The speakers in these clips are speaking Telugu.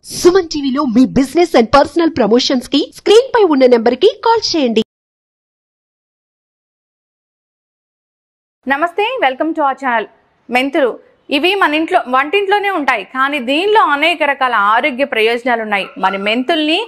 సుమన్ టీవీలో మీ బిజినెస్ అండ్ పర్సనల్ ప్రమోషన్స్ కి స్క్రీన్ పై ఉన్న నెంబర్ కి కాల్ చేయండి. నమస్తే, వెల్కమ్ టు అవర్ ఛానల్. మెంతులు ఇవి మన ఇంట్లో వంటింట్లోనే ఉంటాయి, కానీ దీనిలో అనేక రకాల ఆరోగ్య ప్రయోజనాలు ఉన్నాయి. మరి మెంతుల్ని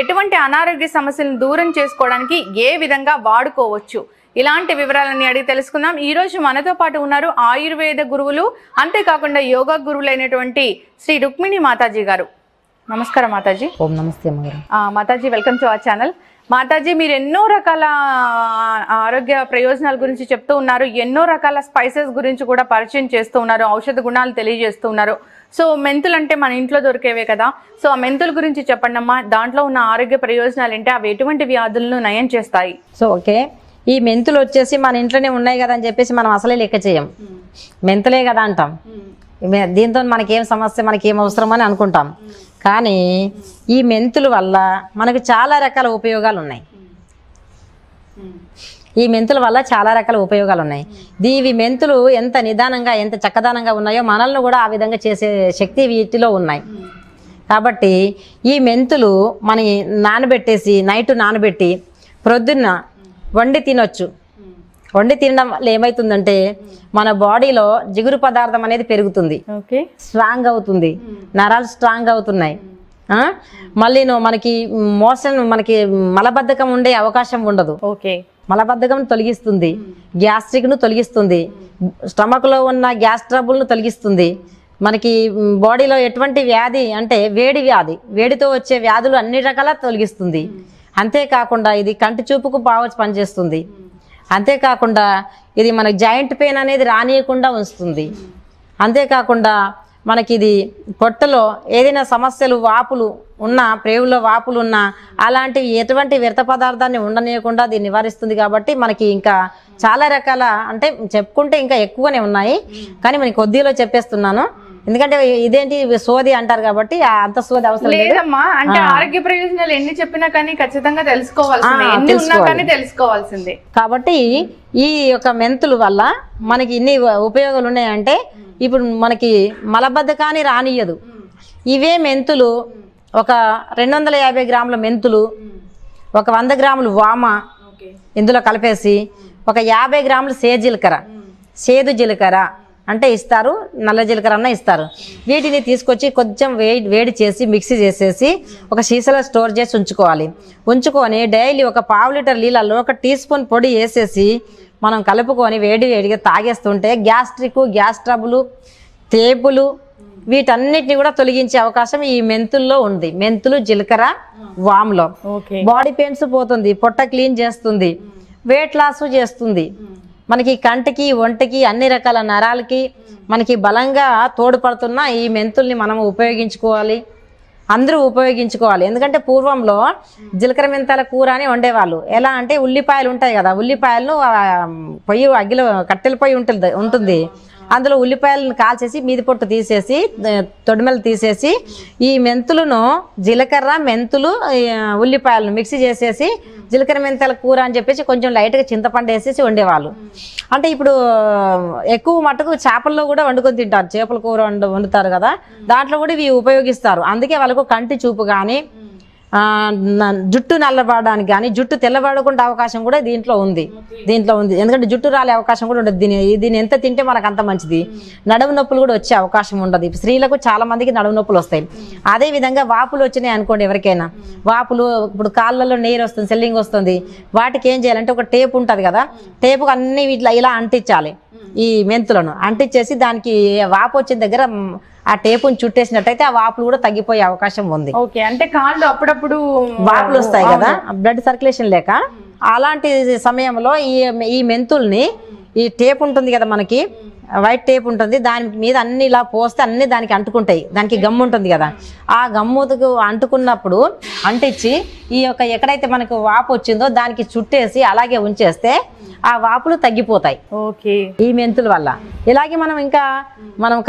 ఎటువంటి అనారోగ్య సమస్యలను దూరం చేసుకోవడానికి ఏ విధంగా వాడుకోవచ్చు, ఇలాంటి వివరాలన్నీ అడిగి తెలుసుకుందాం. ఈ రోజు మనతో పాటు ఉన్నారు ఆయుర్వేద గురువులు, అంతేకాకుండా యోగా గురువులైనటువంటి శ్రీ రుక్మిణి మాతాజీ గారు. నమస్కారం మాతాజీ. ఓం నమస్తే Mataji, welcome to our channel. Mataji, మీరు ఎన్నో రకాల ఆరోగ్య ప్రయోజనాల గురించి చెప్తూ ఉన్నారు, ఎన్నో రకాల స్పైసెస్ గురించి కూడా పరిచయం చేస్తూ ఉన్నారు, ఔషధ గుణాలు తెలియజేస్తూ ఉన్నారు. సో మెంతులు అంటే మన ఇంట్లో దొరికేవే కదా, సో ఆ మెంతుల గురించి చెప్పండి అమ్మా. దాంట్లో ఉన్న ఆరోగ్య ప్రయోజనాలు ఏంటి, అవి ఎటువంటి వ్యాధులను నయం చేస్తాయి? సో ఓకే, ఈ మెంతులు వచ్చేసి మన ఇంట్లోనే ఉన్నాయి కదా అని చెప్పేసి మనం అసలే లెక్క చేయం, మెంతులే కదా అంటాం. దీంతో మనకేం సమస్య, మనకేం అవసరం అని అనుకుంటాం. కానీ ఈ మెంతుల వల్ల మనకు చాలా రకాల ఉపయోగాలు ఉన్నాయి. ఈ మెంతుల వల్ల చాలా రకాల ఉపయోగాలు ఉన్నాయి. ఇవి మెంతులు ఎంత నిదానంగా, ఎంత చక్కదనంగా ఉన్నాయో మనల్ని కూడా ఆ విధంగా చేసే శక్తి వీటిలో ఉన్నాయి. కాబట్టి ఈ మెంతులు మన నానబెట్టేసి నైట్ నానబెట్టి ప్రొద్దున్న వండి తినొచ్చు. వండి తినడం వల్ల ఏమవుతుందంటే మన బాడీలో జిగురు పదార్థం అనేది పెరుగుతుంది, స్ట్రాంగ్ అవుతుంది, నరాలు స్ట్రాంగ్ అవుతున్నాయి. మళ్ళీ మనకి మోషన్, మనకి మలబద్ధకం ఉండే అవకాశం ఉండదు. మలబద్ధకం తొలగిస్తుంది, గ్యాస్ట్రిక్ను తొలగిస్తుంది, స్టమక్లో ఉన్న గ్యాస్ ట్రబుల్ను తొలగిస్తుంది. మనకి బాడీలో ఎటువంటి వ్యాధి అంటే వేడి వ్యాధి, వేడితో వచ్చే వ్యాధులు అన్ని రకాల తొలగిస్తుంది. అంతేకాకుండా ఇది కంటి చూపుకు బాగా పనిచేస్తుంది. అంతేకాకుండా ఇది మనకి జాయింట్ పెయిన్ అనేది రానియకుండా ఉంచుతుంది. అంతేకాకుండా మనకి ఇది పొట్టలో ఏదైనా సమస్యలు, వాపులు ఉన్న, ప్రేవుల్లో వాపులు ఉన్నా అలాంటివి ఎటువంటి వ్యర్థ పదార్థాన్ని ఉండనీయకుండా దీన్ని నివారిస్తుంది. కాబట్టి మనకి ఇంకా చాలా రకాల, అంటే చెప్పుకుంటే ఇంకా ఎక్కువనే ఉన్నాయి, కానీ మనకి కొద్దిలో చెప్పేస్తున్నాను. ఎందుకంటే ఇదేంటి సోది అంటారు కాబట్టి అంత సోది అవసరం లేదమ్మా. అంటే ఆరోగ్య ప్రయోజనాలు ఎన్ని చెప్పినా కానీ ఖచ్చితంగా తెలుసుకోవాల్సిందే. కాబట్టి ఈ యొక్క మెంతుల వల్ల మనకి ఇన్ని ఉపయోగాలు ఉన్నాయంటే, ఇప్పుడు మనకి మలబద్ధకాన్ని రానియదు. ఇవే మెంతులు ఒక 250 గ్రాముల మెంతులు, ఒక 100 గ్రాములు వామ ఇందులో కలిపేసి, ఒక 50 గ్రాములు సేదు జీలకర్ర అంటే ఇస్తారు, నల్ల జీలకర్ర అన్న ఇస్తారు. వీటిని తీసుకొచ్చి కొంచెం వేడి చేసి మిక్సీ చేసేసి ఒక సీసాలో స్టోర్ చేసి ఉంచుకొని డైలీ ఒక 1/2 లీటర్ నీళ్ళల్లో 1 టీ స్పూన్ పొడి వేసేసి మనం కలుపుకొని వేడిగా తాగేస్తుంటే గ్యాస్ట్రిక్, గ్యాస్ ట్రబుల్, తేపులు వీటన్నిటిని కూడా తొలగించే అవకాశం ఈ మెంతుల్లో ఉంది. మెంతులు, జీలకర్ర, వామ్లో బాడీ పెయిన్స్ పోతుంది, పొట్ట క్లీన్ చేస్తుంది, వెయిట్ లాస్ చేస్తుంది. మనకి కంటికి, ఒంటికి, అన్ని రకాల నరాలకి మనకి బలంగా తోడ్పడుతున్న ఈ మెంతుల్ని మనం ఉపయోగించుకోవాలి, అందరూ ఉపయోగించుకోవాలి. ఎందుకంటే పూర్వంలో జీలకర్ర మెంతాల కూర అని వండేవాళ్ళు. ఎలా అంటే ఉల్లిపాయలు ఉంటాయి కదా, ఉల్లిపాయలను పొయ్యి అగ్గిలో కట్టెల పొయ్యి ఉంటుంది, అందులో ఉల్లిపాయలను కాల్చేసి మీది పొట్టు తీసేసి తొడిమెలు తీసేసి ఈ మెంతులను, జీలకర్ర, మెంతులు, ఉల్లిపాయలను మిక్సీ చేసేసి జీలకర్ర మెంతాల కూర అని చెప్పేసి కొంచెం లైట్గా చింతపండు వేసేసి వండేవాళ్ళు. అంటే ఇప్పుడు ఎక్కువ మటుకు చేపల్లో కూడా వండుకొని తింటారు, చేపల కూర వండుతారు కదా, దాంట్లో కూడా ఇవి ఉపయోగిస్తారు. అందుకే వాళ్ళకు కంటి చూపు కానీ, జుట్టు నల్లబడడానికి కానీ, జుట్టు తెల్లబడకుండా అవకాశం కూడా దీంట్లో ఉంది. ఎందుకంటే జుట్టు రాలే అవకాశం కూడా ఉండదు. దీన్ని ఎంత తింటే మనకు అంత మంచిది. నడుము నొప్పులు కూడా వచ్చే అవకాశం ఉండదు. స్త్రీలకు చాలా మందికి నడుము నొప్పులు వస్తాయి. అదే విధంగా వాపులు వచ్చినాయి అనుకోండి, ఎవరికైనా వాపులు, ఇప్పుడు కాళ్ళల్లో నీరు వస్తుంది, సెల్లింగ్ వస్తుంది, వాటికి ఏం చేయాలంటే ఒక టేప్ ఉంటుంది కదా, టేపుకు అన్ని వీటిలో ఇలా అంటించాలి. ఈ మెంతులను అంటించేసి దానికి వాపు వచ్చిన దగ్గర ఆ టేపుని చుట్టేసినట్టయితే ఆ వాపులు కూడా తగ్గిపోయే అవకాశం ఉంది. అంటే కాళ్ళు అప్పుడప్పుడు వాపులు వస్తాయి కదా, బ్లడ్ సర్క్యులేషన్ లేక, అలాంటి సమయంలో ఈ మెంతుల్ని, ఈ టేప్ ఉంటుంది కదా మనకి, వైట్ టేప్ ఉంటుంది, దాని మీద అన్ని ఇలా పోస్తే అన్ని దానికి అంటుకుంటాయి. దానికి గమ్ము ఉంటుంది కదా, ఆ గమ్ముకు అంటుకున్నప్పుడు అంటించి ఈ యొక్క ఎక్కడైతే మనకు వాపు వచ్చిందో దానికి చుట్టేసి అలాగే ఉంచేస్తే ఆ వాపులు తగ్గిపోతాయి ఈ మెంతుల వల్ల. ఇలాగే మనం ఇంకా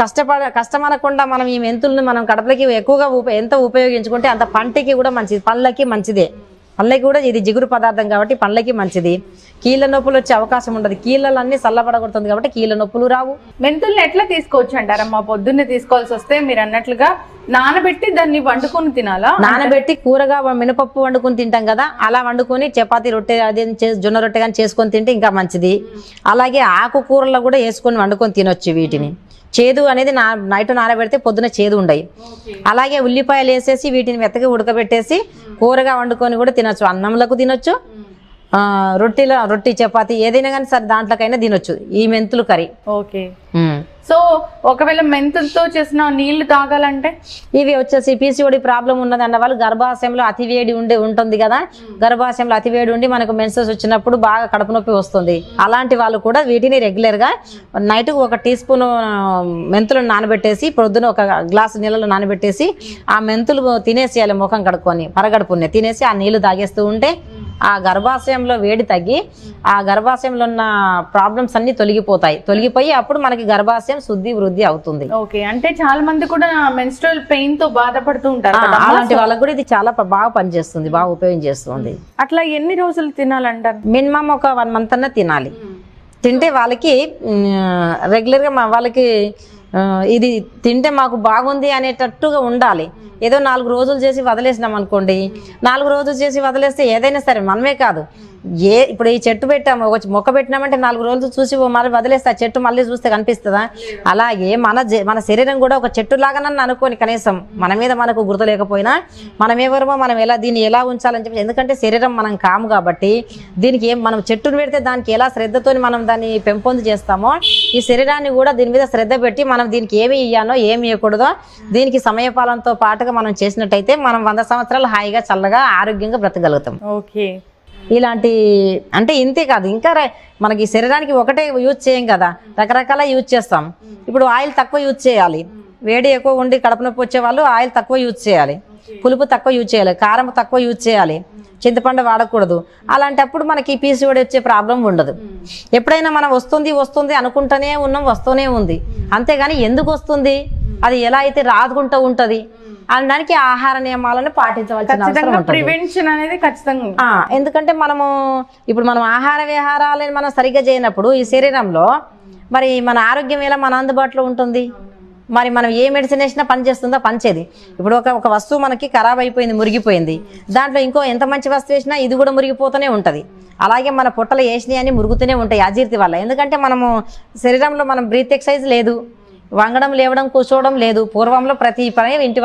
కష్టపడకుండా మనం ఈ మెంతుల్ని మనం కడపలకి ఎక్కువగా ఎంత ఉపయోగించుకుంటే అంత పంటికి కూడా మంచిది, పళ్ళకి మంచిదే. పండ్లకి కూడా ఇది జిగురు పదార్థం కాబట్టి పండ్లకి మంచిది. కీళ్ళ నొప్పులు వచ్చే అవకాశం ఉండదు, కీళ్ళలన్నీ చల్లబడగొడుతుంది కాబట్టి కీళ్ళ నొప్పులు రావు. మెంతుల్ని ఎట్లా తీసుకోవచ్చు అంటారమ్మా? పొద్దున్నే తీసుకోవాల్సి వస్తే మీరు అన్నట్లుగా నానబెట్టి దాన్ని వండుకొని తినాలా? నానబెట్టి కూరగా మినపప్పు వండుకొని తింటాం కదా, అలా వండుకొని చపాతీ రొట్టె అది జొన్న రొట్టె కానీ చేసుకొని తింటే ఇంకా మంచిది. అలాగే ఆకుకూరలో కూడా వేసుకొని వండుకొని తినొచ్చు. వీటిని చేదు అనేది నైట్ నానబెడితే పొద్దున చేదు ఉండయి. అలాగే ఉల్లిపాయలు వేసేసి వీటిని మెత్తగా ఉడకబెట్టేసి కూరగా వండుకొని కూడా తినొచ్చు. అన్నంలకు తినొచ్చు, రొట్టి చపాతి ఏదైనా కానీ సరే దాంట్లోకైనా తినొచ్చు ఈ మెంతులు కర్రీ. ఓకే. సో ఒకవేళ మెంతులతో చేసిన నీళ్లు తాగాలంటే ఇవి వచ్చేసి పీసీఓడి ప్రాబ్లం ఉన్నదన్న వాళ్ళు గర్భాశయంలో అతివేడి ఉంటుంది కదా, గర్భాశయంలో అతివేడి ఉండి మనకు మెన్సెస్ వచ్చినప్పుడు బాగా కడుపు నొప్పి వస్తుంది. అలాంటి వాళ్ళు కూడా వీటిని రెగ్యులర్గా నైట్కు 1 టీ స్పూన్ మెంతులను నానబెట్టేసి పొద్దున 1 గ్లాసు నీళ్ళలో నానబెట్టేసి ఆ మెంతులు తినేసేయాలి. ముఖం కడుక్కొని పరగడుపునే తినేసి ఆ నీళ్లు తాగేస్తూ ఉంటే ఆ గర్భాశయంలో వేడి తగ్గి ఆ గర్భాశయంలో ఉన్న ప్రాబ్లమ్స్ అన్ని తొలగిపోయి అప్పుడు మనకి గర్భాశయం శుద్ధి వృద్ధి అవుతుంది. ఓకే. అంటే చాలా మంది కూడా మెన్స్ట్రువల్ పెయిన్ తో బాధపడుతూ ఉంటారు, అలాంటి వాళ్ళకి కూడా ఇది చాలా బాగా పనిచేస్తుంది, బాగా ఉపయోగం చేస్తుంది. అట్లా ఎన్ని రోజులు తినాలంటారు? మినిమం ఒక 1 మంత్ అన్నా తినాలి. తింటే వాళ్ళకి రెగ్యులర్గా వాళ్ళకి ఇది తింటే మాకు బాగుంది అనేటట్టుగా ఉండాలి. ఏదో 4 రోజులు చేసి వదిలేసినాం అనుకోండి, 4 రోజులు చేసి వదిలేస్తే ఏదైనా సరే మనమే కాదు, ఇప్పుడు ఈ చెట్టు పెట్టాము, ఒక మొక్క పెట్టినామంటే 4 రోజులు చూసి మళ్ళీ వదిలేస్తే ఆ చెట్టు మళ్ళీ చూస్తే కనిపిస్తుందా? అలాగే మన శరీరం కూడా ఒక చెట్టు లాగానని అనుకోని కనీసం మన మీద మనకు గుర్తు లేకపోయినా మనం ఎవరమో మనం దీన్ని ఎలా ఉంచాలని చెప్పి, ఎందుకంటే శరీరం మనం కాము కాబట్టి దీనికి మనం చెట్టును పెడితే దానికి ఎలా శ్రద్ధతో మనం దాన్ని పెంపొంది చేస్తామో ఈ శరీరాన్ని కూడా దీని మీద శ్రద్ధ పెట్టి మనం దీనికి ఏమి ఇయ్యానో ఏమి ఇవ్వకూడదో దీనికి సమయపాలనతో పాటుగా మనం చేసినట్టయితే మనం 100 సంవత్సరాలు హాయిగా చల్లగా ఆరోగ్యంగా బ్రతకగలుగుతాం. ఓకే. ఇలాంటి అంటే ఇంతే కాదు, ఇంకా మనకి శరీరానికి ఒకటే యూజ్ చేయం కదా, రకరకాల యూజ్ చేస్తాం. ఇప్పుడు ఆయిల్ తక్కువ యూజ్ చేయాలి, వేడి ఎక్కువ ఉండి కడుపు నొప్పి వచ్చే వాళ్ళు ఆయిల్ తక్కువ యూజ్ చేయాలి, పులుపు తక్కువ యూజ్ చేయాలి, కారం తక్కువ యూజ్ చేయాలి, చింతపండు వాడకూడదు. అలాంటప్పుడు మనకి పీసీఓడి వచ్చే ప్రాబ్లం ఉండదు. ఎప్పుడైనా మనం వస్తుంది అనుకుంటూనే ఉన్నాం, వస్తూనే ఉంది, అంతేగాని ఎందుకు వస్తుంది, అది ఎలా అయితే రాదుకుంటూ ఉంటుంది అనడానికి ఆహార నియమాలను పాటించవలసిన అవసరం ఉంటుంది. ప్రివెన్షన్ అనేది ఖచ్చితంగా. ఎందుకంటే మనం ఆహార విహారాలను మనం సరిగ్గా చేయనప్పుడు ఈ శరీరంలో మరి మన ఆరోగ్యం ఎలా మన అందుబాటులో ఉంటుంది? మరి మనం ఏ మెడిసిన్ వేసినా పనిచేస్తుందో పనిచేది. ఇప్పుడు ఒక వస్తువు మనకి ఖరాబ్ అయిపోయింది, మురిగిపోయింది, దాంట్లో ఇంకో ఎంత మంచి వస్తువు వేసినా ఇది కూడా మురిగిపోతూనే ఉంటుంది. అలాగే మన పొట్టలు వేసినాయి అని మురుగుతూనే ఉంటాయి అజీర్తి వల్ల. ఎందుకంటే మనము శరీరంలో మనం బ్రీత్ ఎక్సర్సైజ్ లేదు, వంగడం లేవడం కూర్చోవడం లేదు. పూర్వంలో ప్రతి పని ఇంటి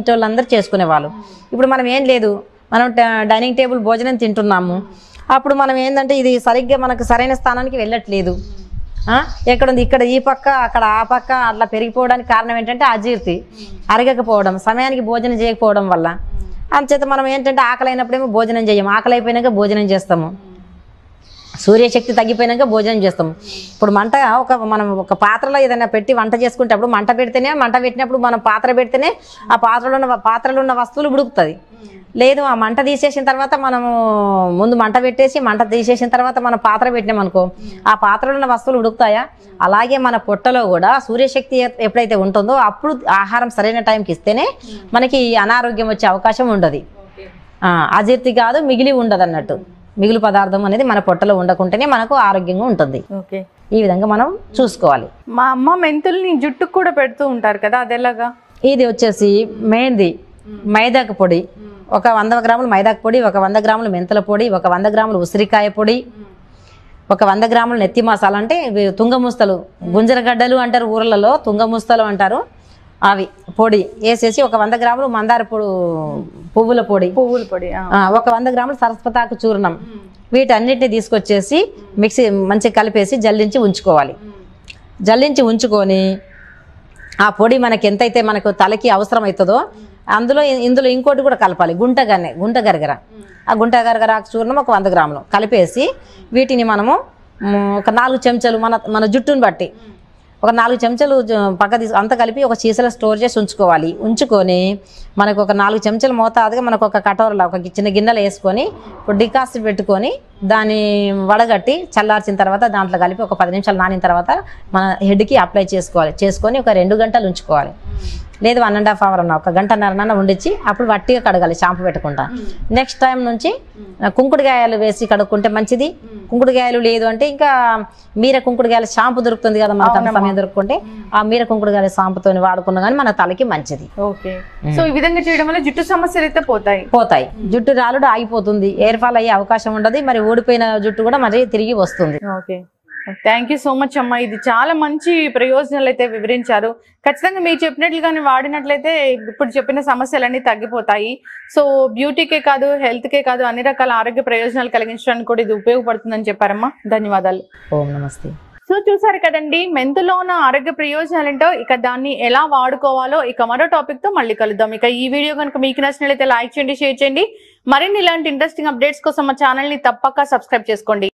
వాళ్ళందరూ చేసుకునేవాళ్ళు. ఇప్పుడు మనం ఏం లేదు, మనం డైనింగ్ టేబుల్ భోజనం తింటున్నాము, అప్పుడు మనం ఏంటంటే ఇది సరిగ్గా మనకు సరైన స్థానానికి వెళ్ళట్లేదు. ఎక్కడుంది, ఇక్కడ ఈ పక్క అక్కడ ఆ పక్క అట్లా పెరిగిపోవడానికి కారణం ఏంటంటే అజీర్తి, అరగకపోవడం, సమయానికి భోజనం చేయకపోవడం వల్ల. అందుచేత మనం ఏంటంటే ఆకలి అయినప్పుడేమో భోజనం చేయము, ఆకలి అయిపోయినాక భోజనం చేస్తాము, సూర్యశక్తి తగ్గిపోయినాక భోజనం చేస్తాము. ఇప్పుడు మనం ఒక పాత్రలో ఏదైనా పెట్టి వంట చేసుకుంటేప్పుడు మంట పెట్టినప్పుడు మనం పాత్ర పెడితేనే ఆ పాత్రలో ఉన్న వస్తువులు ఉడుకుతుంది. లేదు ఆ మంట తీసేసిన తర్వాత మనము ముందు మంట పెట్టేసి మంట తీసేసిన తర్వాత మనం పాత్ర పెట్టినామనుకో ఆ పాత్రలో ఉన్న వస్తువులు ఉడుకుతాయా? అలాగే మన పొట్టలో కూడా సూర్యశక్తి ఎప్పుడైతే ఉంటుందో అప్పుడు ఆహారం సరైన టైంకి ఇస్తేనే మనకి అనారోగ్యం వచ్చే అవకాశం ఉండదు. అజీర్తి కాదు, మిగిలి ఉండదు అన్నట్టు. మిగులు పదార్థం అనేది మన పొట్టలో ఉండకుంటేనే మనకు ఆరోగ్యంగా ఉంటుంది. ఓకే. ఈ విధంగా మనం చూసుకోవాలి. మా అమ్మ మెంతుల్ని జుట్టుకు కూడా పెడుతూ ఉంటారు కదా, అది ఎలాగా? ఇది వచ్చేసి మెహందీ మైదాకు పొడి, ఒక 100 గ్రాములు మైదాకు పొడి, ఒక 100 గ్రాములు మెంతుల పొడి, ఒక 100 గ్రాములు ఉసిరికాయ పొడి, ఒక 100 గ్రాములు నెత్తి మసాలా, అంటే తుంగముస్తలు, గుంజరగడ్డలు అంటారు ఊర్లలో, తుంగముస్తలు అంటారు, అవి పొడి వేసేసి ఒక 100 గ్రాములు మందార పువ్వుల పొడి, ఒక 100 గ్రాములు సరస్వతాకు చూర్ణం, వీటన్నిటిని తీసుకొచ్చేసి మిక్సీ మంచిగా కలిపేసి జల్లించి ఉంచుకొని ఆ పొడి మనకి ఎంతైతే మనకు తలకి అవసరం అవుతుందో ఇందులో ఇంకోటి కూడా కలపాలి, గుంట గరగర. ఆ గుంట గరగర చూర్ణం ఒక 100 గ్రాములు కలిపేసి వీటిని మనము ఒక 4 చెంచాలు మన జుట్టును బట్టి ఒక 4 చెంచాలు అంతా కలిపి ఒక సీసాలో స్టోర్ చేసి ఉంచుకొని మనకు ఒక 4 చెంచాలు మోతాదుగా మనకు ఒక కటోరలో ఒక చిన్న గిన్నెలో వేసుకొని ఇప్పుడు డికాస్ట్ పెట్టుకొని దాన్ని వడగట్టి చల్లార్చిన తర్వాత దాంట్లో కలిపి ఒక 10 నిమిషాలు నానిన తర్వాత మన హెడ్కి అప్లై చేసుకొని ఒక 2 గంటలు ఉంచుకోవాలి. లేదు 1.5 అవర్ అన్న 1 గంటన్నర ఉండిచ్చి అప్పుడు వట్టిగా కడగాలి షాంపూ పెట్టుకుంటా. నెక్స్ట్ టైం నుంచి కుంకుడుకాయలు వేసి కడుక్కుంటే మంచిది. కుంకుడుకాయలు లేదు అంటే ఇంకా మీర కుంకుడుకాయల షాంపూ దొరుకుతుంది కదా మనకు అంత సమయం దొరుకుంటే ఆ మీర కుంకుడుకాయల షాంపూతో వాడుకున్నా కానీ మన తలకి మంచిది. ఓకే, సో ఈ విధంగా చేయడం వల్ల జుట్టు సమస్యలు అయితే పోతాయి. జుట్టు రాలుడు ఆగిపోతుంది, ఎయిర్ ఫాల్ అయ్యే అవకాశం ఉండదు, మరి ఊడిపోయిన జుట్టు కూడా మరి తిరిగి వస్తుంది. Okay, thank you so much అమ్మా. ఇది చాలా మంచి ప్రయోజనాలు అయితే వివరించారు. ఖచ్చితంగా మీరు చెప్పినట్లుగానే వాడినట్లయితే ఇప్పుడు చెప్పిన సమస్యలన్నీ తగ్గిపోతాయి. సో బ్యూటీకే కాదు, హెల్త్కే కాదు, అన్ని రకాల ఆరోగ్య ప్రయోజనాలు కలిగించడానికి కూడా ఇది ఉపయోగపడుతుందని చెప్పారమ్మా. ధన్యవాదాలు. ఓం నమస్తే. సో చూసారు కదండి, మెంతులో ఉన్న ఆరోగ్య ప్రయోజనాలు ఏంటో, ఇక దాన్ని ఎలా వాడుకోవాలో ఇక మరో టాపిక్ తో మళ్ళీ కలుద్దాం. ఇక ఈ వీడియో కనుక మీకు నచ్చినట్లయితే లైక్ చేయండి, షేర్ చేయండి. మరిన్ని ఇలాంటి ఇంట్రెస్టింగ్ అప్డేట్స్ కోసం మా ఛానల్ ని తప్పక సబ్స్క్రైబ్ చేసుకోండి.